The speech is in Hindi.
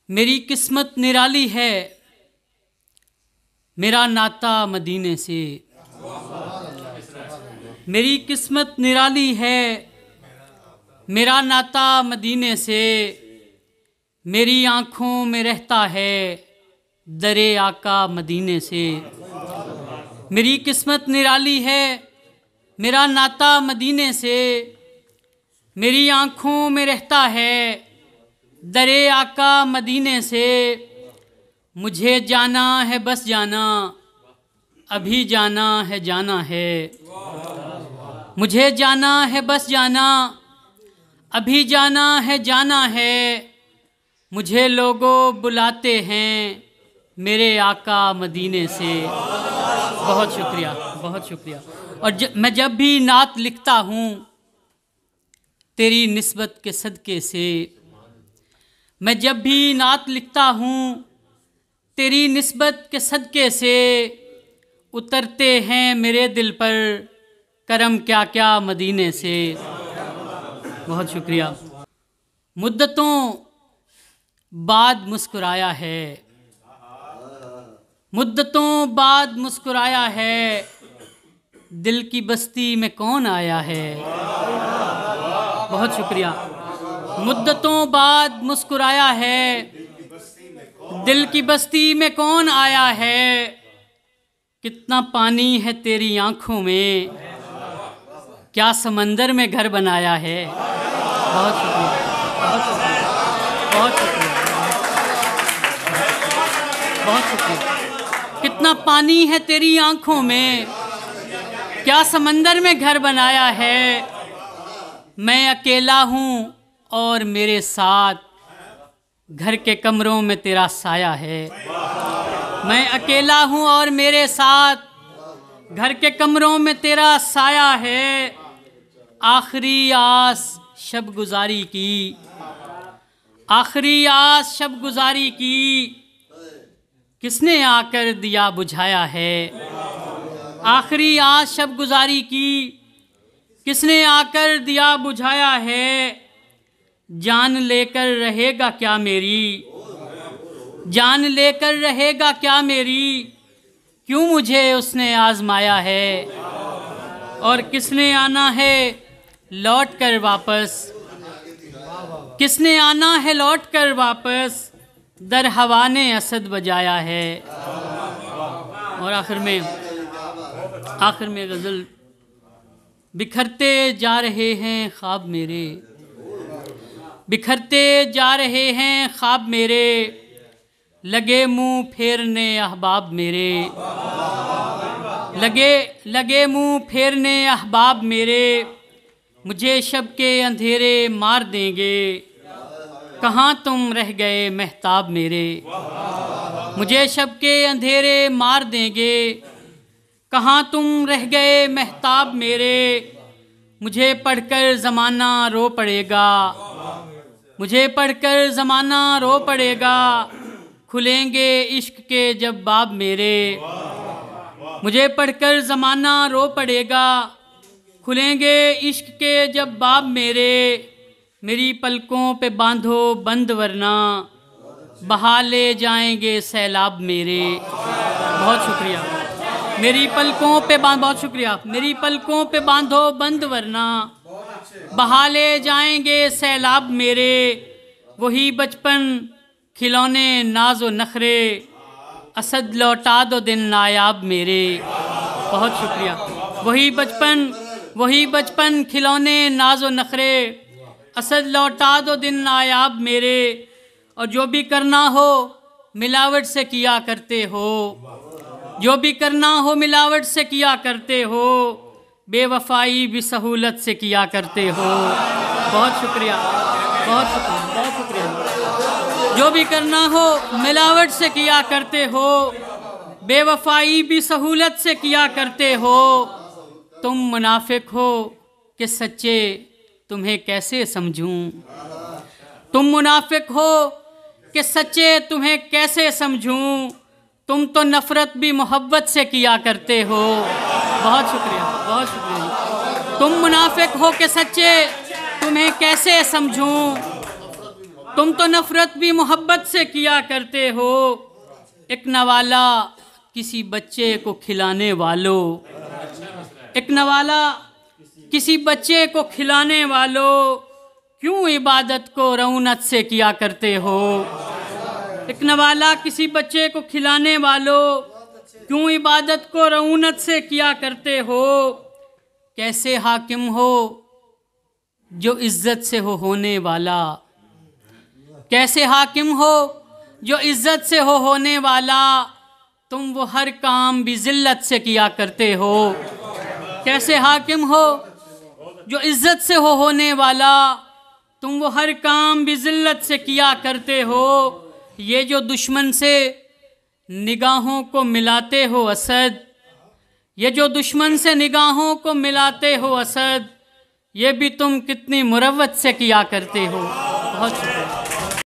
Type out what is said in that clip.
मेरी किस्मत निराली है, मेरा नाता मदीने से। मेरी किस्मत निराली है, मेरा नाता मदीने से। मेरी आँखों में रहता है दरे आका मदीने से। मेरी किस्मत निराली है, मेरा नाता मदीने से। मेरी आँखों में रहता है दरे आका मदीने से। मुझे जाना है बस जाना, अभी जाना है जाना है। मुझे जाना है बस जाना, अभी जाना है जाना है। मुझे लोगों बुलाते हैं मेरे आका मदीने से। बहुत शुक्रिया, बहुत शुक्रिया। और मैं जब भी नात लिखता हूँ तेरी निस्बत के सदक़े से। मैं जब भी नात लिखता हूँ तेरी निस्बत के सदक़े से। उतरते हैं मेरे दिल पर करम क्या क्या मदीने से। बहुत शुक्रिया। मुद्दतों बाद मुस्कुराया है, मुद्दतों बाद मुस्कुराया है। दिल की बस्ती में कौन आया है। बहुत शुक्रिया। मुद्दतों बाद मुस्कुराया है, दिल की बस्ती में कौन आया है। कितना पानी है तेरी आँखों में, क्या समंदर में घर बनाया है। बहुत शुक्रिया, बहुत शुक्रिया, बहुत शुक्रिया, बहुत शुक्रिया। कितना पानी है तेरी आँखों में, क्या समंदर में घर बनाया है। मैं अकेला हूँ और मेरे साथ घर के कमरों में तेरा साया है। मैं अकेला हूँ और मेरे साथ घर के कमरों में तेरा साया है। आखिरी आस शब गुजारी की, आखिरी आस शब गुजारी की। किसने आकर दिया बुझाया है। आखिरी आस शब गुजारी की, किसने आकर दिया बुझाया है। जान लेकर रहेगा क्या मेरी, जान लेकर रहेगा क्या मेरी। क्यों मुझे उसने आजमाया है। और किसने आना है लौट कर वापस, किसने आना है लौट कर वापस। दर हवा ने असद बजाया है। और आखिर में गज़ल। बिखरते जा रहे हैं ख्वाब मेरे, बिखरते जा रहे हैं ख्वाब मेरे। लगे मुँह फेरने अहबाब मेरे, लगे मुँह फेरने अहबाब मेरे। मुझे शब के अंधेरे मार देंगे, कहाँ तुम रह गए महताब मेरे। मुझे शब के अंधेरे मार देंगे, कहाँ तुम रह गए महताब मेरे। मुझे पढ़कर ज़माना रो पड़ेगा, मुझे पढ़कर ज़माना रो पड़ेगा। खुलेंगे इश्क के जब बाब मेरे। मुझे पढ़कर ज़माना रो पड़ेगा, खुलेंगे इश्क के जब बाब मेरे। मेरी पलकों पे बांधो बंद वरना बहा ले जाएंगे सैलाब मेरे। बहुत शुक्रिया। मेरी पलकों पे बहुत शुक्रिया। मेरी पलकों पे बांधो बंद वरना बहा ले जाएंगे सैलाब मेरे। वही बचपन खिलौने नाज़ो नखरे, असद लौटा दो दिन नायाब मेरे। बहुत शुक्रिया। वही बचपन खिलौने नाज़ो नखरे, असद लौटा दो दिन नायाब मेरे। और जो भी करना हो मिलावट से किया करते हो, जो भी करना हो मिलावट से किया करते हो। बेवफाई भी सहूलत से किया करते हो। बहुत शुक्रिया, बहुत शुक्रिया, बहुत शुक्रिया। जो भी करना हो मिलावट से किया करते हो, बेवफाई भी सहूलत से किया करते हो। तुम मुनाफिक हो कि सच्चे तुम्हें कैसे समझूं। तुम मुनाफिक हो कि सच्चे तुम्हें कैसे समझूं। तुम तो नफ़रत भी मोहब्बत से किया करते हो। बहुत शुक्रिया, बहुत शुक्रिया। तुम मुनाफिक हो कि सच्चे तुम्हें कैसे समझूं। तुम तो नफरत भी मोहब्बत से किया करते हो। एक नवाला किसी बच्चे को खिलाने वालों, एक नवाला किसी बच्चे को खिलाने वालों, क्यों इबादत को रऊनत से किया करते हो। एक नवाला किसी बच्चे को खिलाने वालों, क्यों इबादत को रऊनत से किया करते हो। कैसे हाकिम हो जो इज्जत से हो होने वाला, कैसे हाकिम हो जो इज्जत से हो होने वाला, तुम वो हर काम भी जिल्लत से किया करते हो। कैसे हाकिम हो जो इज्जत से हो होने वाला, तुम वो हर काम भी जिल्लत से किया करते हो। ये जो दुश्मन से निगाहों को मिलाते हो असद, ये जो दुश्मन से निगाहों को मिलाते हो असद, ये भी तुम कितनी मुरव्वत से किया करते हो। बहुत शुक्रिया।